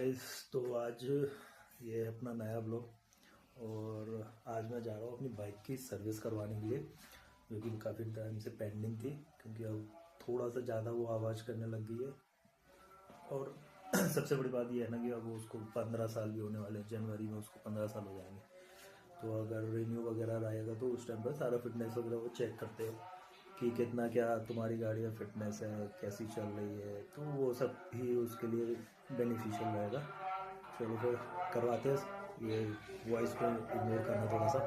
Guys, तो आज ये है अपना नया ब्लॉग। और आज मैं जा रहा हूँ अपनी बाइक की सर्विस करवाने के लिए, जो कि काफ़ी टाइम से पेंडिंग थी, क्योंकि अब थोड़ा सा ज़्यादा वो आवाज़ करने लग गई है। और सबसे बड़ी बात ये है ना कि अब उसको 15 साल भी होने वाले हैं। जनवरी में उसको 15 साल हो जाएंगे। तो अगर रिन्यू वगैरह रहेगा तो उस टाइम पर सारा फिटनेस वगैरह वो चेक करते हैं कि कितना क्या तुम्हारी गाड़ी का फिटनेस है, कैसी चल रही है। तो वो सब भी उसके लिए बेनिफिशियल रहेगा। चलो फिर करवाते हैं। ये वॉइस को इग्नोर करना थोड़ा सा।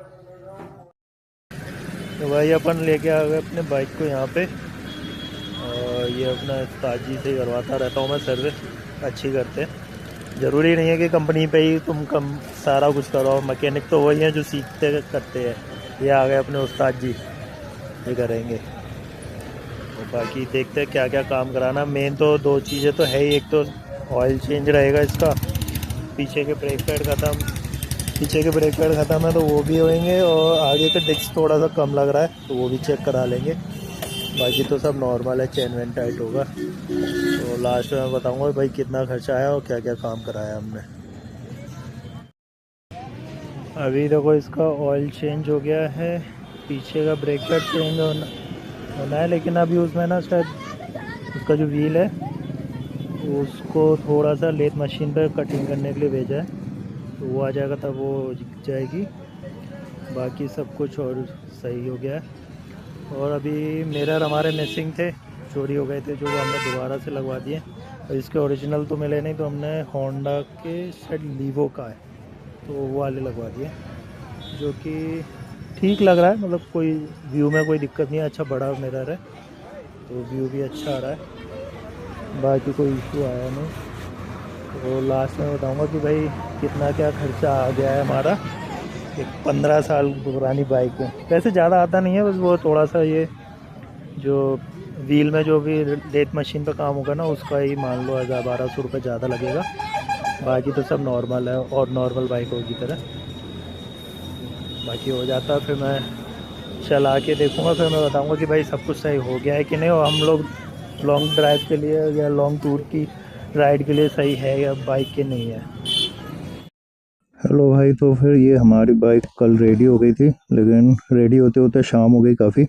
तो भाई अपन लेके आ गए अपने बाइक को यहाँ पे। और ये अपना ताजी से ही करवाता रहता हूँ मैं सर्विस, अच्छी करते हैं। ज़रूरी नहीं है कि कंपनी पे ही तुम कम सारा कुछ करो। मैकेनिक तो वही हैं जो सीखते करते हैं। ये आ गए अपने उस्ताद जी, ये करेंगे। और बाकी देखते हैं क्या क्या काम कराना। मेन तो दो चीज़ें तो है ही। एक तो ऑयल चेंज रहेगा इसका, पीछे के ब्रेक पैड ख़त्म है तो वो भी होंगे। और आगे का डिस्क थोड़ा सा कम लग रहा है तो वो भी चेक करा लेंगे। बाकी तो सब नॉर्मल है, चेन वेन टाइट होगा। तो लास्ट में मैं बताऊंगा भाई कितना खर्चा आया और क्या क्या काम कराया हमने। अभी देखो इसका ऑयल चेंज हो गया है, पीछे का ब्रेक पैड चेंज होना है। लेकिन अभी उसमें ना शायद उसका जो व्हील है उसको थोड़ा सा लेथ मशीन पर कटिंग करने के लिए भेजा है, तो वो आ जाएगा तब वो जाएगी। बाकी सब कुछ और सही हो गया है। और अभी मिरर हमारे मिसिंग थे, चोरी हो गए थे, जो वो हमने दोबारा से लगवा दिए। और इसके ओरिजिनल तो मिले नहीं, तो हमने होंडा के शायद लीवो का है तो वो वाले लगवा दिए, जो कि ठीक लग रहा है। मतलब कोई व्यू में कोई दिक्कत नहीं है, अच्छा बड़ा मिरर है तो व्यू भी अच्छा आ रहा है। बाकी कोई इशू आया नहीं। तो लास्ट में बताऊंगा कि भाई कितना क्या खर्चा आ गया है हमारा एक 15 साल पुरानी बाइक में। वैसे ज़्यादा आता नहीं है, बस वो थोड़ा सा ये जो व्हील में जो भी लेथ मशीन पे काम होगा ना, उसका ही मान लो 1000-1200 रुपये ज़्यादा लगेगा। बाकी तो सब नॉर्मल है और नॉर्मल बाइकों की तरह बाकी हो जाता। फिर मैं चला के देखूँगा, फिर मैं बताऊँगा कि भाई सब कुछ सही हो गया है कि नहीं। और हम लोग लॉन्ग ड्राइव के लिए या लॉन्ग टूर की राइड के लिए सही है या बाइक के नहीं है। हेलो भाई, तो फिर ये हमारी बाइक कल रेडी हो गई थी, लेकिन रेडी होते होते शाम हो गई काफ़ी,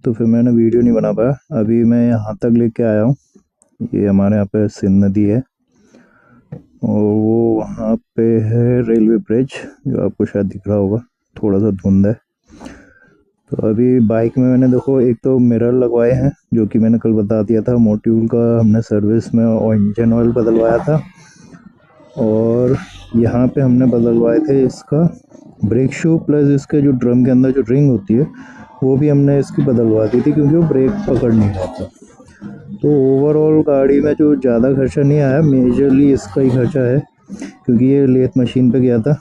तो फिर मैंने वीडियो नहीं बना पाया। अभी मैं यहाँ तक लेके आया हूँ। ये हमारे यहाँ पे सिंध नदी है और वो वहाँ पे है रेलवे ब्रिज, जो आपको शायद दिख रहा होगा, थोड़ा सा धुंध है। तो अभी बाइक में मैंने देखो एक तो मिरर लगवाए हैं, जो कि मैंने कल बता दिया था। मोट्यूल का हमने सर्विस में और इंजन ऑयल बदलवाया था। और यहाँ पे हमने बदलवाए थे इसका ब्रेक शू, प्लस इसके जो ड्रम के अंदर जो रिंग होती है वो भी हमने इसकी बदलवा दी थी, क्योंकि वो ब्रेक पकड़ नहीं रहा था। तो ओवरऑल गाड़ी में जो ज़्यादा खर्चा नहीं आया, मेजरली इसका ही खर्चा है, क्योंकि ये लेथ मशीन पे गया था।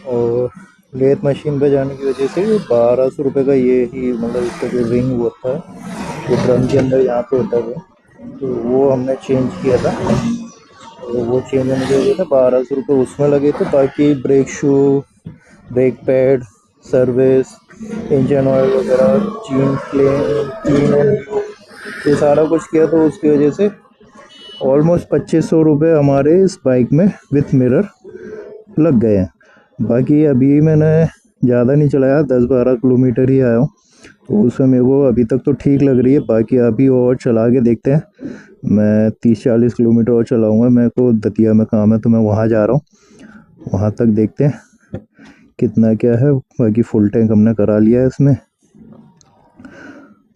और लेथ मशीन पे जाने की वजह से 1200 रुपये का ये ही, मतलब इसका जो रिंग होता है जो ड्रम के अंदर यहाँ पे होता है, तो वो हमने चेंज किया था। तो वो चेंज होने की वजह से 1200 रुपये उसमें लगे थे। बाकी brake shoe, brake pad, service, engine oil वगैरह, क्लीन एंड ये सारा कुछ किया, तो उसकी वजह से ऑलमोस्ट 2500 रुपये हमारे इस बाइक में विथ मिरर लग गए हैं। बाकी अभी मैंने ज़्यादा नहीं चलाया, 10-12 किलोमीटर ही आया हूँ, तो उसमें मेरे को अभी तक तो ठीक लग रही है। बाकी अभी और चला के देखते हैं। मैं 30-40 किलोमीटर और चलाऊँगा। मेरे को दतिया में काम है तो मैं वहाँ जा रहा हूँ, वहाँ तक देखते हैं कितना क्या है। बाकी फुल टैंक हमने करा लिया है इसमें।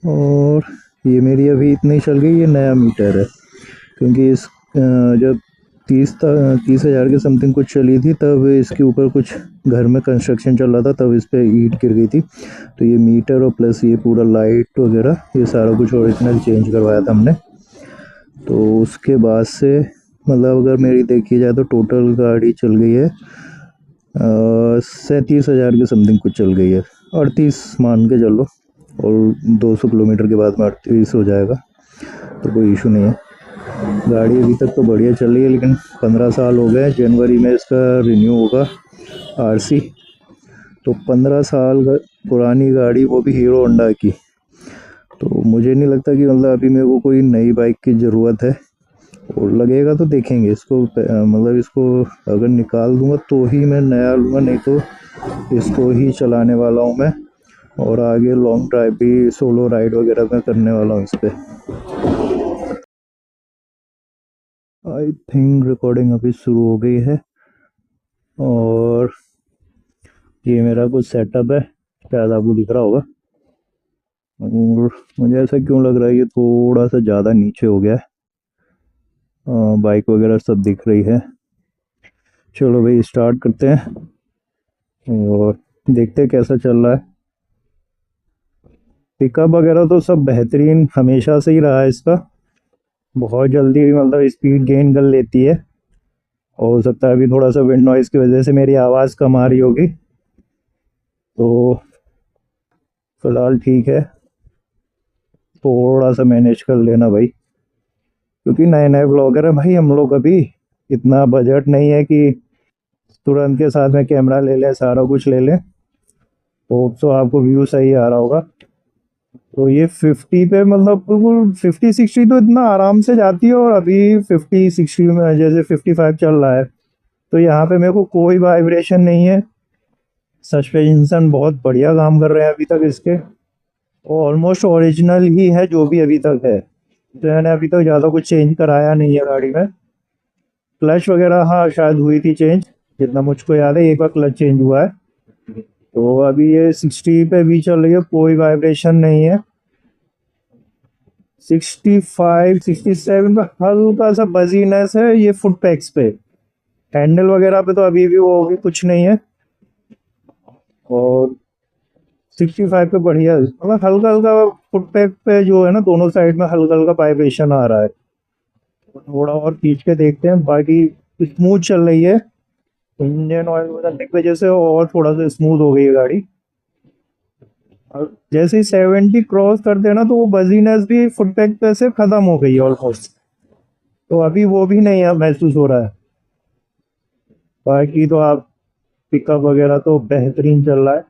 और ये मेरी अभी इतनी चल गई, ये नया मीटर है, क्योंकि इस जब 30,000 के समथिंग कुछ चली थी, तब इसके ऊपर कुछ घर में कंस्ट्रक्शन चल रहा था, तब इस पर ईंट गिर गई थी। तो ये मीटर और प्लस ये पूरा लाइट वगैरह ये सारा कुछ ओरिजिनल चेंज करवाया था हमने। तो उसके बाद से मतलब अगर मेरी देखी जाए तो टोटल गाड़ी चल गई है 37,000 के समथिंग कुछ चल गई है। 38 मान के चलो, और 200 किलोमीटर के बाद में 38 हो जाएगा, तो कोई इशू नहीं है। गाड़ी अभी तक तो बढ़िया चल रही है, लेकिन 15 साल हो गए। जनवरी में इसका रिन्यू होगा आरसी। तो 15 साल पुरानी गाड़ी, वो भी हीरो होंडा की। तो मुझे नहीं लगता कि मतलब अभी मेरे को कोई नई बाइक की ज़रूरत है, और लगेगा तो देखेंगे इसको, मतलब इसको अगर निकाल दूंगा तो ही मैं नया लूँगा, नहीं तो इसको ही चलाने वाला हूँ मैं। और आगे लॉन्ग ड्राइव भी, सोलो राइड वगैरह मैं करने वाला हूँ इस पे। आई थिंक रिकॉर्डिंग अभी शुरू हो गई है। और ये मेरा कुछ सेटअप है, शायद आपको दिख रहा होगा। और मुझे ऐसा क्यों लग रहा है, ये थोड़ा सा ज़्यादा नीचे हो गया है। बाइक वगैरह सब दिख रही है। चलो भाई स्टार्ट करते हैं और देखते हैं कैसा चल रहा है। पिकअप वगैरह तो सब बेहतरीन हमेशा से ही रहा है इसका। बहुत जल्दी मतलब स्पीड गेन कर लेती है। और हो सकता है अभी थोड़ा सा विंड नॉइज़ की वजह से मेरी आवाज़ कम आ रही होगी, तो फिलहाल ठीक है। थोड़ा सा मैनेज कर लेना भाई, क्योंकि नए नए ब्लॉगर हैं भाई हम लोग, अभी इतना बजट नहीं है कि तुरंत के साथ में कैमरा ले लें, सारा कुछ ले लें। तो आपको व्यू सही आ रहा होगा। तो ये 50 पे मतलब बिल्कुल 50-60 तो इतना आराम से जाती है। और अभी 50-60 में जैसे 55 चल रहा है, तो यहाँ पे मेरे को कोई वाइब्रेशन नहीं है। सस्पेंशन बहुत बढ़िया काम कर रहे हैं अभी तक इसके, और ऑलमोस्ट ओरिजिनल ही है जो भी अभी तक है। तो मैंने अभी तक ज़्यादा कुछ चेंज कराया नहीं है गाड़ी में। क्लच वगैरह हाँ शायद हुई थी चेंज, जितना मुझको याद है एक बार क्लच चेंज हुआ है। तो अभी ये 60 पे भी चल रही है, कोई वाइब्रेशन नहीं है। 65-67 पे हल्का सा बजीनेस है ये फुट पैक्स पे। हैंडल वगैरह पे तो अभी भी वो भी कुछ नहीं है। और 65 पे बढ़िया मतलब हल्का हल्का फुट पैक पे जो है ना, दोनों साइड में हल्का हल्का वाइब्रेशन आ रहा है। थोड़ा और खींच के देखते हैं। बाकी स्मूथ चल रही है, इंजन ऑयल बदलने की वजह से और थोड़ा सा स्मूथ हो गई है गाड़ी। और जैसे ही 70 क्रॉस करते हैं ना, तो वो बजीनेस भी फुट पैक पे से खत्म हो गई है ऑलमोस्ट। तो अभी वो भी नहीं है महसूस हो रहा है। बाकी तो आप पिकअप वगैरह तो बेहतरीन चल रहा है।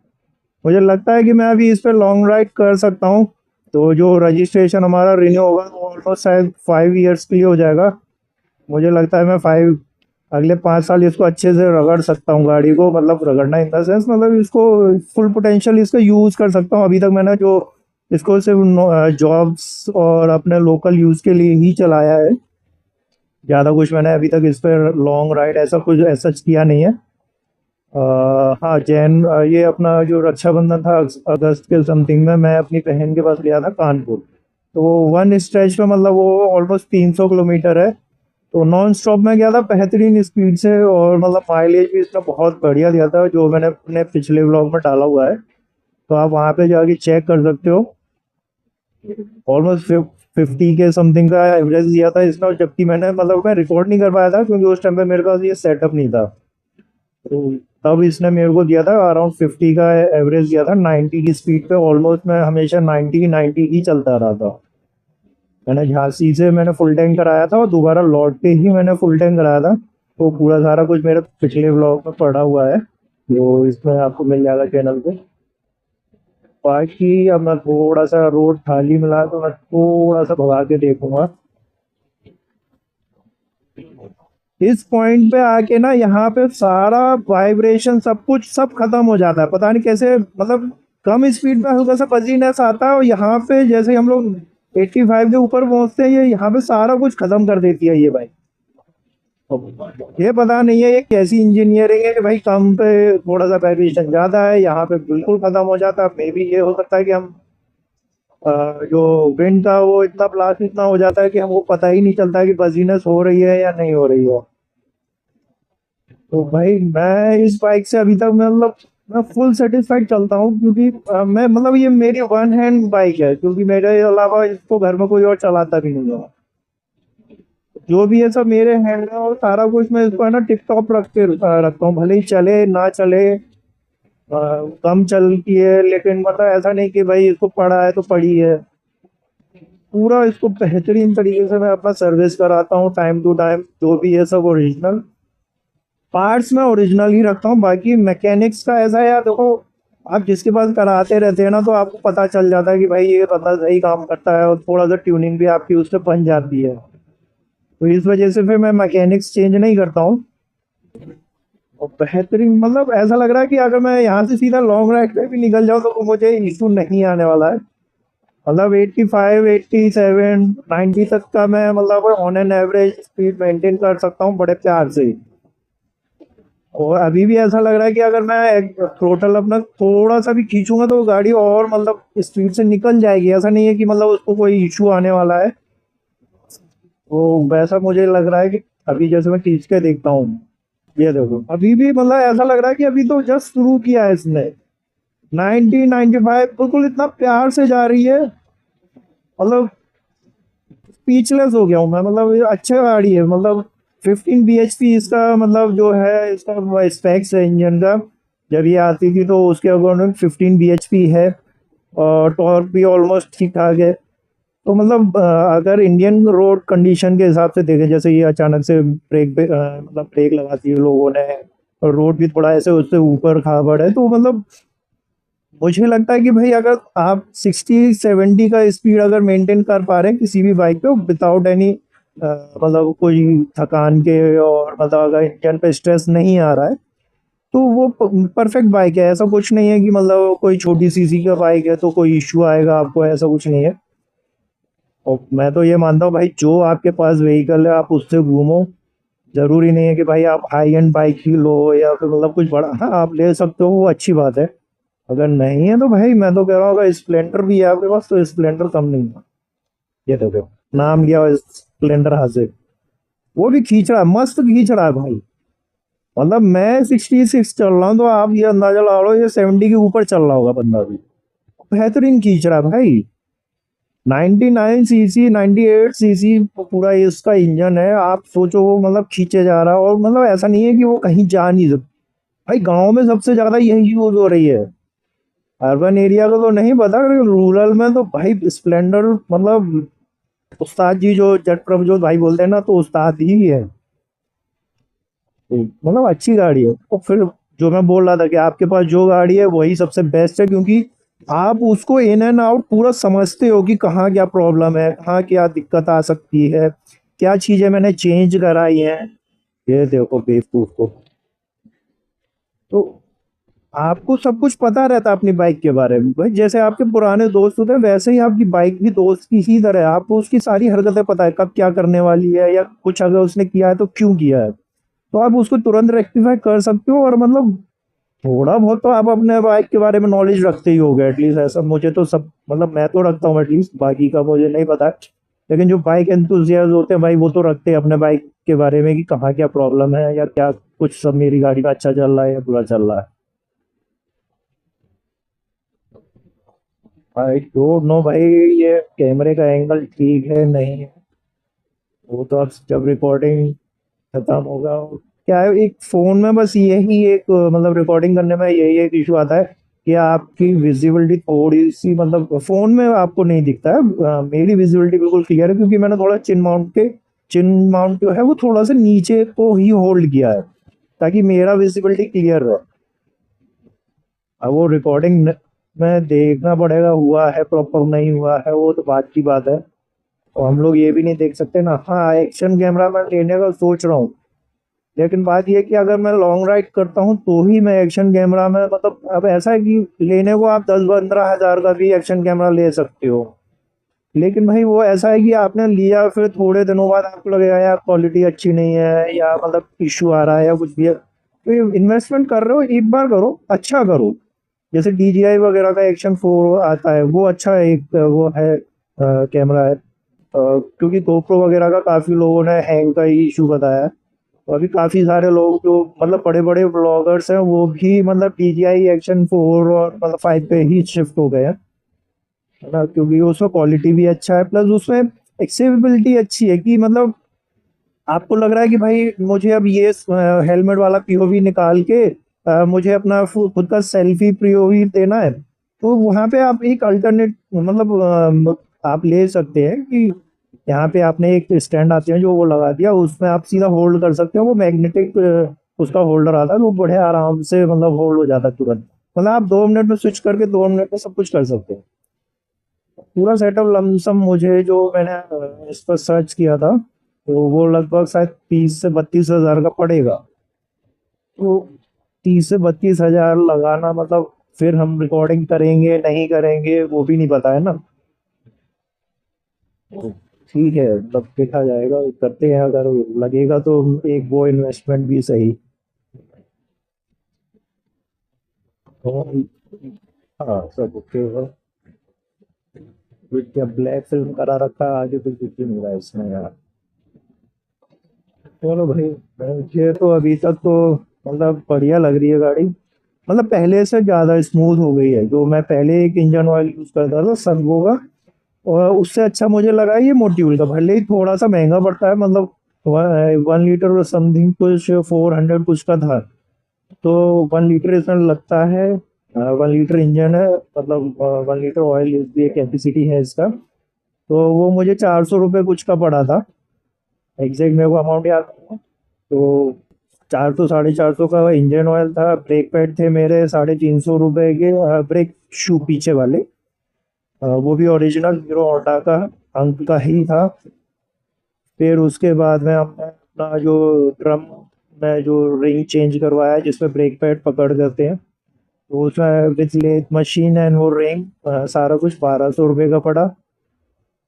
मुझे लगता है कि मैं अभी इस पे लॉन्ग राइड कर सकता हूँ। तो जो रजिस्ट्रेशन हमारा रिन्यू होगा वो ऑलमोस्ट शायद 5 ईयर्स के लिए हो जाएगा। मुझे लगता है मैं अगले 5 साल इसको अच्छे से रगड़ सकता हूँ गाड़ी को। मतलब रगड़ना इन द सेंस मतलब इसको फुल पोटेंशियल इसका यूज़ कर सकता हूँ। अभी तक मैंने जो इसको सिर्फ जॉब्स और अपने लोकल यूज़ के लिए ही चलाया है। ज़्यादा कुछ मैंने अभी तक इस पर लॉन्ग राइड ऐसा कुछ ऐसा किया नहीं है। हाँ ये अपना जो रक्षाबंधन था अगस्त के समथिंग में, मैं अपनी बहन के पास गया था कानपुर। तो वो वन स्ट्रेच पे मतलब वो ऑलमोस्ट 300 किलोमीटर है। तो नॉन स्टॉप में गया था बेहतरीन स्पीड से, और मतलब माइलेज भी इसका बहुत बढ़िया दिया था, जो मैंने अपने पिछले व्लॉग में डाला हुआ है। तो आप वहाँ पे जाके चेक कर सकते हो। ऑलमोस्ट 50 के समथिंग का एवरेज दिया था इसने। और जबकि मैं रिकॉर्ड नहीं कर पाया था क्योंकि उस टाइम पे मेरे पास ये सेटअप नहीं था। तो तब इसने मेरे को दिया था अराउंड 50 का एवरेज दिया था 90 की स्पीड पे। ऑलमोस्ट मैं हमेशा 90 ही चलता रहा था। मैंने झांसी से मैंने फुल टैंक कराया था, और दोबारा लौट के ही मैंने फुल टैंक कराया था। तो पूरा सारा कुछ मेरे पिछले व्लॉग में पड़ा हुआ है, जो इसमें आपको मिल जाएगा चैनल पे। बाकी अब मैं थोड़ा सा रोड खाली मिला तो मैं थोड़ा सा भगा के देखूंगा। इस पॉइंट पे आके ना, यहाँ पे सारा वाइब्रेशन सब कुछ सब खत्म हो जाता है। पता नहीं कैसे, मतलब कम स्पीड पे हल्का सा बजीनेस आता है, और यहाँ पे जैसे हम लोग 85 के ऊपर पहुंचते हैं, ये यहाँ पे सारा कुछ खत्म कर देती है ये बाइक। ये पता नहीं है ये कैसी इंजीनियरिंग है कि भाई कम पे थोड़ा सा वाइब्रेशन ज्यादा है, यहाँ पे बिल्कुल खत्म हो जाता है। मे भी ये हो सकता है कि हम जो विंड का वो इतना ब्लास्ट इतना हो जाता है कि हमको पता ही नहीं चलता है कि बजीनेस हो रही है या नहीं हो रही है। तो भाई मैं इस बाइक से अभी तक मैं फुल सेटिस्फाइड चलता हूँ, क्योंकि मैं मतलब ये मेरी वन हैंड बाइक है, क्योंकि मेरे अलावा इसको घर में कोई और चलाता भी नहीं है। जो भी है सब मेरे हैंड है, और सारा कुछ मैं इसको है ना टिप टॉप रख के रखता हूँ, भले ही चले ना चले। कम चलती है लेकिन मतलब ऐसा नहीं कि भाई इसको पड़ा है तो पड़ी है। पूरा इसको बेहतरीन तरीके से मैं अपना सर्विस कराता हूँ टाइम टू टाइम। जो भी है सब ओरिजिनल पार्ट्स में ओरिजिनल ही रखता हूँ। बाकी मैकेनिक्स का ऐसा है यार, देखो आप जिसके पास कराते रहते हैं ना, तो आपको पता चल जाता है कि भाई ये बंदा सही काम करता है, और थोड़ा सा ट्यूनिंग भी आपकी उससे बन जाती है। तो इस वजह से फिर मैं मैकेनिक्स चेंज नहीं करता हूँ। और बेहतरीन मतलब ऐसा लग रहा है कि अगर मैं यहाँ से सीधा लॉन्ग राइड पे भी निकल जाऊँ तो मुझे इशू नहीं आने वाला है। मतलब 85 87 90 तक का मैं मतलब on an average speed maintain कर सकता हूँ बड़े प्यार से। और अभी भी ऐसा लग रहा है कि अगर मैं थ्रोटल अपना थोड़ा सा भी खींचूंगा तो वो गाड़ी और मतलब स्पीड से निकल जाएगी। ऐसा नहीं है कि मतलब उसको कोई इशू आने वाला है। वो वैसा मुझे लग रहा है कि अभी जैसे मैं खींच के देखता हूँ, ये देखो अभी भी मतलब ऐसा लग रहा है कि अभी तो जस्ट शुरू किया है इसने। 90 95 बिल्कुल इतना प्यार से जा रही है, मतलब स्पीचलेस हो गया हूँ मैं। मतलब ये अच्छा गाड़ी है, मतलब 15 bhp इसका मतलब जो है इसका स्पेक्स है इंजन का। जब ये आती थी तो उसके अकॉर्डिंग 15 bhp है और टॉर्क भी ऑलमोस्ट ठीक ठाक है। तो मतलब अगर इंडियन रोड कंडीशन के हिसाब से देखें, जैसे ये अचानक से मतलब ब्रेक लगाती है लोगों ने और रोड भी थोड़ा ऐसे उससे ऊपर खाबड़ है, तो मतलब मुझे लगता है कि भाई अगर आप 60 70 का स्पीड अगर मेंटेन कर पा रहे हैं किसी भी बाइक पे विदाउट एनी मतलब कोई थकान के, और मतलब अगर इंजन पे स्ट्रेस नहीं आ रहा है, तो वो परफेक्ट बाइक है। ऐसा कुछ नहीं है कि मतलब कोई छोटी सीसी का बाइक है तो कोई इश्यू आएगा आपको, ऐसा कुछ नहीं है। और मैं तो ये मानता हूँ भाई जो आपके पास व्हीकल है आप उससे घूमो। जरूरी नहीं है कि भाई आप हाई एंड बाइक ही लो या फिर मतलब कुछ बड़ा, हाँ आप ले सकते हो वो अच्छी बात है। अगर नहीं है तो भाई मैं तो कह रहा हूँ अगर स्प्लेंडर भी है आपके पास तो स्प्लेंडर कम नहीं है। ये देखो नाम लिया स्प्लेंडर हाजिर, वो भी खींच रहा है, मस्त खींच रहा है भाई। मतलब मैं 66 चल रहा हूँ तो आप ये अंदाजा लगा लो ये 70 के ऊपर चल रहा होगा बंदा भी। बेहतरीन खींच रहा है भाई। 99 सीसी 98 सीसी पूरा इसका इंजन है। आप सोचो वो मतलब खींचे जा रहा है, और मतलब ऐसा नहीं है कि वो कहीं जा नहीं सकता। भाई गांव में सबसे ज्यादा यही यूज हो रही है। अर्बन एरिया को तो नहीं पता, रूरल में तो भाई स्प्लेंडर मतलब उस्ताद जी, जो जट प्रभजोत भाई बोलते हैं ना, तो उस्ताद ही है। तो मतलब अच्छी गाड़ी है। और फिर जो मैं बोल रहा था कि आपके पास जो गाड़ी है वही सबसे बेस्ट है, क्योंकि आप उसको इन एंड आउट पूरा समझते हो कि कहाँ क्या प्रॉब्लम है, कहाँ क्या दिक्कत आ सकती है, क्या चीजें मैंने चेंज कराई हैं। ये देखो बेवकूफ को, तो आपको सब कुछ पता रहता है अपनी बाइक के बारे में। भाई जैसे आपके पुराने दोस्त होते हैं वैसे ही आपकी बाइक भी दोस्त की ही तरह है। आपको उसकी सारी हरकतें पता है, कब क्या करने वाली है, या कुछ अगर उसने किया है तो क्यों किया है। तो आप उसको तुरंत रेक्टिफाई कर सकते हो। और मतलब थोड़ा बहुत तो आप अपने बाइक के बारे में नॉलेज रखते ही होगे एटलीस्ट। ऐसा मुझे तो सब मतलब मैं तो रखता हूँ एटलीस्ट, बाकी का मुझे नहीं पता। लेकिन जो बाइक एंथुजियास्ट होते हैं भाई वो तो रखते हैं अपने बाइक के बारे में कि कहाँ क्या प्रॉब्लम है या क्या कुछ, सब मेरी गाड़ी में अच्छा चल रहा है या बुरा चल रहा है। आई डोंट नो भाई ये कैमरे का एंगल ठीक है नहीं है, वो तो अब जब रिकॉर्डिंग खत्म होगा। क्या है एक फोन में बस यही एक मतलब रिकॉर्डिंग करने में यही एक इशू आता है कि आपकी विजिबिलिटी थोड़ी सी मतलब फोन में आपको नहीं दिखता है। मेरी विजिबिलिटी बिल्कुल क्लियर है क्योंकि मैंने थोड़ा चिन माउंट जो है वो थोड़ा सा नीचे को ही होल्ड किया है ताकि मेरा विजिबिलिटी क्लियर रहे। अब वो रिकॉर्डिंग में देखना पड़ेगा हुआ है प्रॉपर नहीं हुआ है, वो तो बात की बात है। और हम लोग ये भी नहीं देख सकते ना। हाँ एक्शन कैमरा मैं लेने का सोच रहा हूँ, लेकिन बात यह है कि अगर मैं लॉन्ग राइड करता हूँ तो ही मैं एक्शन कैमरा में, मतलब अब ऐसा है कि लेने को आप 10 15 हजार का भी एक्शन कैमरा ले सकते हो। लेकिन भाई वो ऐसा है कि आपने लिया फिर थोड़े दिनों बाद आपको लगेगा यार क्वालिटी अच्छी नहीं है या मतलब इशू आ रहा है या कुछ भी है। तो इन्वेस्टमेंट कर रहे हो एक बार करो, अच्छा करो। जैसे DJI वगैरह का एक्शन 4 आता है, वो अच्छा एक वो है कैमरा है। क्योंकि GoPro वगैरह का काफी लोगों ने हैंग का ही इशू बताया है। तो अभी काफी सारे लोग जो मतलब बड़े बड़े ब्लॉगर्स हैं वो भी मतलब DJI एक्शन 4 और मतलब 5 पे ही शिफ्ट हो गए हैं, है ना। क्योंकि उसमें क्वालिटी भी अच्छा है, प्लस उसमें एक्सेसिबिलिटी अच्छी है कि मतलब आपको लग रहा है कि भाई मुझे अब ये हेलमेट वाला POV निकाल के मुझे अपना खुद का सेल्फी POV देना है, तो वहां पे आप एक अल्टरनेट मतलब आप ले सकते हैं कि यहाँ पे आपने एक स्टैंड आते हैं जो वो लगा दिया, उसमें आप सीधा होल्ड कर सकते हो। वो मैग्नेटिक उसका होल्डर आता है तो वो बड़े आराम से मतलब होल्ड हो जाता है तुरंत। मतलब आप 2 मिनट में स्विच करके 2 मिनट में सब कुछ कर सकते हैं। पूरा सेटअप लमसम मुझे जो मैंने इस पर सर्च किया था तो वो लगभग शायद 30 से 32 हज़ार का पड़ेगा। तो 30 से 32 हज़ार लगाना मतलब फिर हम रिकॉर्डिंग करेंगे नहीं करेंगे वो भी नहीं पता है ना। तो ठीक है, मतलब देखा जाएगा, करते हैं, अगर लगेगा तो एक वो इन्वेस्टमेंट भी सही। और हाँ, सब ओके है। क्या ब्लैक फिल्म करा रखा है, आगे तो कुछ भी नहीं रहा है इसमें यार। चलो भाई, मुझे तो अभी तक तो मतलब बढ़िया लग रही है गाड़ी। मतलब पहले से ज़्यादा स्मूथ हो गई है। जो मैं पहले एक इंजन ऑयल यूज़ करता था सर्वो का, और उससे अच्छा मुझे लगा ये मोट्यूल का। भले ही थोड़ा सा महंगा पड़ता है, मतलब 1 लीटर समथिंग कुछ 400 कुछ का था। तो 1 लीटर इसमें लगता है, 1 लीटर इंजन है, मतलब 1 लीटर ऑयल यूज की कैपेसिटी है इसका। तो वो मुझे 400 रुपये कुछ का पड़ा था। एग्जैक्ट मेरे को अमाउंट याद नहीं है। तो 400 साढ़े 400 का इंजन ऑयल था। ब्रेक पैड थे मेरे 350 रुपये के, ब्रेक शू पीछे वाले, वो भी ओरिजिनल हीरो होंडा का अंक का ही था। फिर उसके बाद में हमने अपना जो ड्रम में जो रिंग चेंज करवाया जिसमें ब्रेक पैड पकड़ करते हैं, तो उसमें विथ लेथ मशीन एंड वो रिंग, सारा कुछ 1200 रुपये का पड़ा।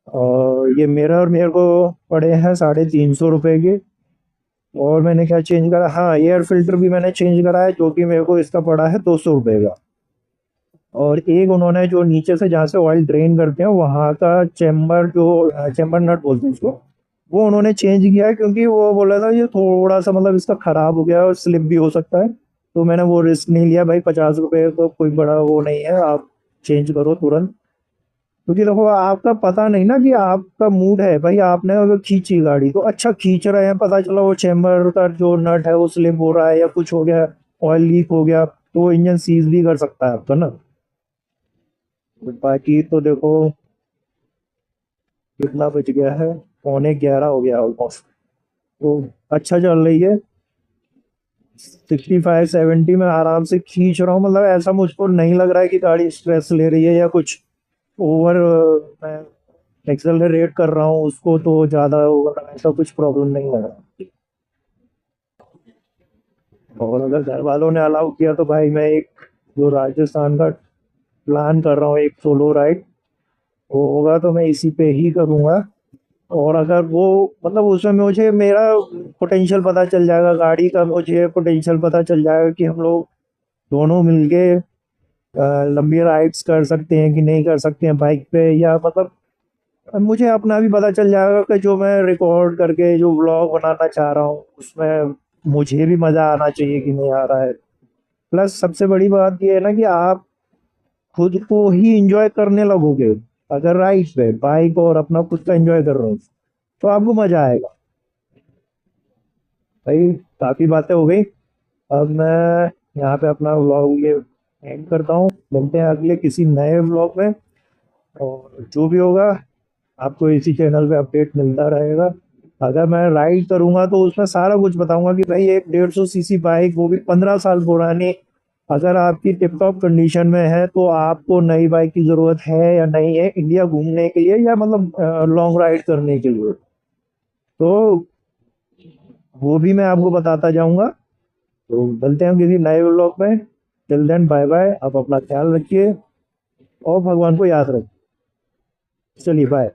और ये मिरर मेरे को पड़े हैं 350 रुपये के। और मैंने क्या चेंज करा, हाँ, एयर फिल्टर भी मैंने चेंज करा है, जो कि मेरे को इसका पड़ा है 200 रुपये का। और एक उन्होंने जो नीचे से जहाँ से ऑयल ड्रेन करते हैं वहाँ का चेम्बर, जो चेम्बर नट बोलते हैं उसको, वो उन्होंने चेंज किया है, क्योंकि वो बोला था ये थोड़ा सा मतलब इसका खराब हो गया है और स्लिप भी हो सकता है। तो मैंने वो रिस्क नहीं लिया भाई, 50 रुपये तो कोई बड़ा वो नहीं है, आप चेंज करो तुरंत। क्योंकि देखो आपका पता नहीं ना कि आपका मूड है भाई, आपने अगर खींची गाड़ी तो अच्छा खींच रहे हैं, पता चला वो चेम्बर का जो नट है वो स्लिप हो रहा है या कुछ हो गया, ऑयल लीक हो गया, तो इंजन सीज भी कर सकता है आपका ना। बाकी तो देखो कितना बच गया है, 11:45 हो गया ऑलमोस्ट। तो अच्छा चल रही है, 65 70 में आराम से खींच रहा हूँ। मतलब ऐसा मुझको नहीं लग रहा है कि गाड़ी स्ट्रेस ले रही है या कुछ ओवर, मैं एक्सेलरेट कर रहा हूँ उसको तो ज़्यादा ओवर, ऐसा कुछ प्रॉब्लम नहीं लग रहा। और अगर घर वालों ने अलाउ किया तो भाई मैं एक जो राजस्थान का प्लान कर रहा हूँ, एक सोलो राइड, वो होगा तो मैं इसी पे ही करूँगा। और अगर वो मतलब उसमें मुझे मेरा पोटेंशियल पता चल जाएगा, गाड़ी का मुझे पोटेंशियल पता चल जाएगा कि हम लोग दोनों मिलके लंबी राइड्स कर सकते हैं कि नहीं कर सकते हैं बाइक पे, या मतलब मुझे अपना भी पता चल जाएगा कि जो मैं रिकॉर्ड करके जो व्लॉग बनाना चाह रहा हूँ उसमें मुझे भी मज़ा आना चाहिए कि नहीं आ रहा है। प्लस सबसे बड़ी बात ये है ना कि आप खुद को ही इंजॉय करने लगोगे। अगर राइड पे बाइक और अपना खुद का इंजॉय कर रहे हो तो आपको मज़ा आएगा। भाई काफ़ी बातें हो गई, अब मैं यहाँ पे अपना व्लॉग ये एंड करता हूँ। मिलते हैं अगले किसी नए व्लॉग में, और जो भी होगा आपको इसी चैनल पे अपडेट मिलता रहेगा। अगर मैं राइड करूंगा तो उसमें सारा कुछ बताऊंगा कि भाई एक 150 सीसी बाइक, वो भी 15 साल पुरानी, अगर आपकी टिप टॉप कंडीशन में है तो आपको नई बाइक की ज़रूरत है या नहीं है, इंडिया घूमने के लिए या मतलब लॉन्ग राइड करने के लिए। तो वो भी मैं आपको बताता जाऊंगा। तो मिलते हैं किसी नए व्लॉग में। टिल देन बाय बाय, आप अपना ख्याल रखिए और भगवान को याद रखिए। चलिए बाय।